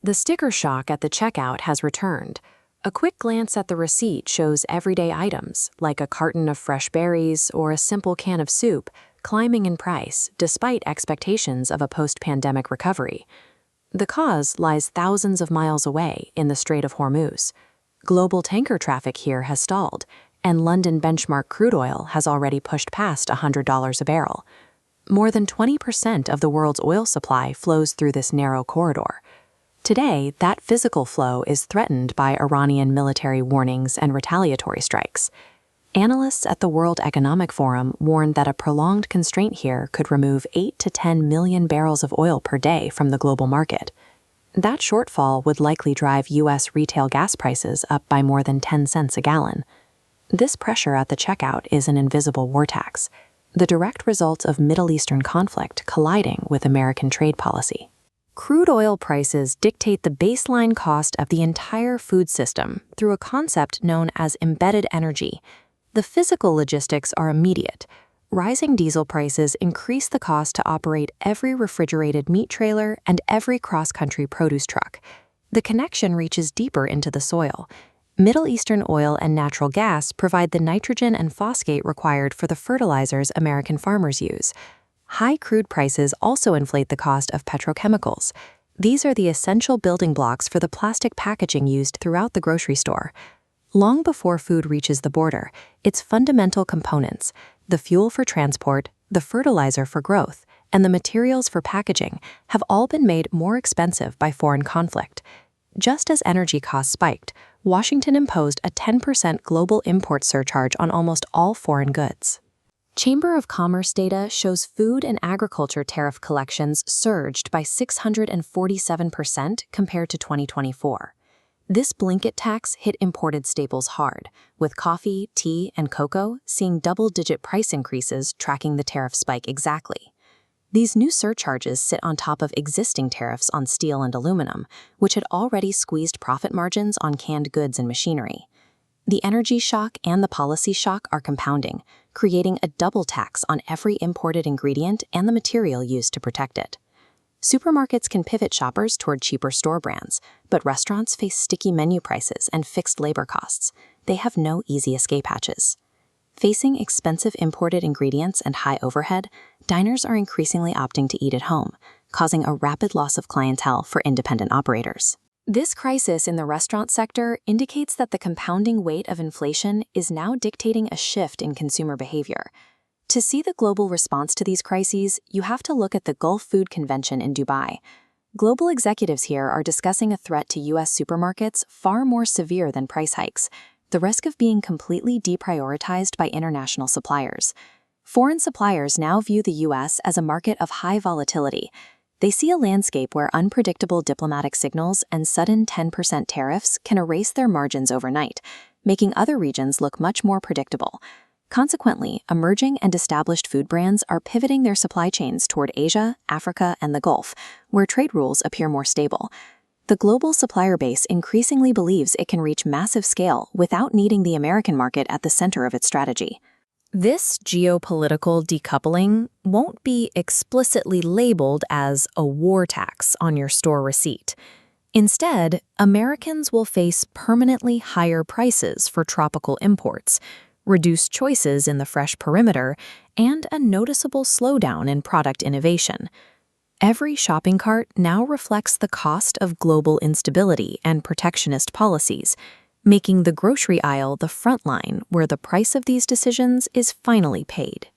The sticker shock at the checkout has returned. A quick glance at the receipt shows everyday items, like a carton of fresh berries or a simple can of soup, climbing in price despite expectations of a post-pandemic recovery. The cause lies thousands of miles away in the Strait of Hormuz. Global tanker traffic here has stalled, and London benchmark crude oil has already pushed past $100 a barrel. More than 20% of the world's oil supply flows through this narrow corridor. Today, that physical flow is threatened by Iranian military warnings and retaliatory strikes. Analysts at the World Economic Forum warned that a prolonged constraint here could remove 8 to 10 million barrels of oil per day from the global market. That shortfall would likely drive U.S. retail gas prices up by more than 10 cents a gallon. This pressure at the checkout is an invisible war tax, the direct result of Middle Eastern conflict colliding with American trade policy. Crude oil prices dictate the baseline cost of the entire food system through a concept known as embedded energy. The physical logistics are immediate. Rising diesel prices increase the cost to operate every refrigerated meat trailer and every cross-country produce truck. The connection reaches deeper into the soil. Middle Eastern oil and natural gas provide the nitrogen and phosphate required for the fertilizers American farmers use. High crude prices also inflate the cost of petrochemicals. These are the essential building blocks for the plastic packaging used throughout the grocery store. Long before food reaches the border, its fundamental components, the fuel for transport, the fertilizer for growth, and the materials for packaging, have all been made more expensive by foreign conflict. Just as energy costs spiked, Washington imposed a 10% global import surcharge on almost all foreign goods. Chamber of Commerce data shows food and agriculture tariff collections surged by 647% compared to 2024. This blanket tax hit imported staples hard, with coffee, tea, and cocoa seeing double-digit price increases tracking the tariff spike exactly. These new surcharges sit on top of existing tariffs on steel and aluminum, which had already squeezed profit margins on canned goods and machinery. The energy shock and the policy shock are compounding, creating a double tax on every imported ingredient and the material used to protect it. Supermarkets can pivot shoppers toward cheaper store brands, but restaurants face sticky menu prices and fixed labor costs. They have no easy escape hatches. Facing expensive imported ingredients and high overhead, diners are increasingly opting to eat at home, causing a rapid loss of clientele for independent operators. This crisis in the restaurant sector indicates that the compounding weight of inflation is now dictating a shift in consumer behavior. To see the global response to these crises, you have to look at the Gulf Food Convention in Dubai. Global executives here are discussing a threat to U.S. supermarkets far more severe than price hikes, the risk of being completely deprioritized by international suppliers. Foreign suppliers now view the U.S. as a market of high volatility. They see a landscape where unpredictable diplomatic signals and sudden 10% tariffs can erase their margins overnight, making other regions look much more predictable. Consequently, emerging and established food brands are pivoting their supply chains toward Asia, Africa, and the Gulf, where trade rules appear more stable. The global supplier base increasingly believes it can reach massive scale without needing the American market at the center of its strategy. This geopolitical decoupling won't be explicitly labeled as a war tax on your store receipt. Instead, Americans will face permanently higher prices for tropical imports, reduced choices in the fresh perimeter, and a noticeable slowdown in product innovation. Every shopping cart now reflects the cost of global instability and protectionist policies, making the grocery aisle the front line where the price of these decisions is finally paid.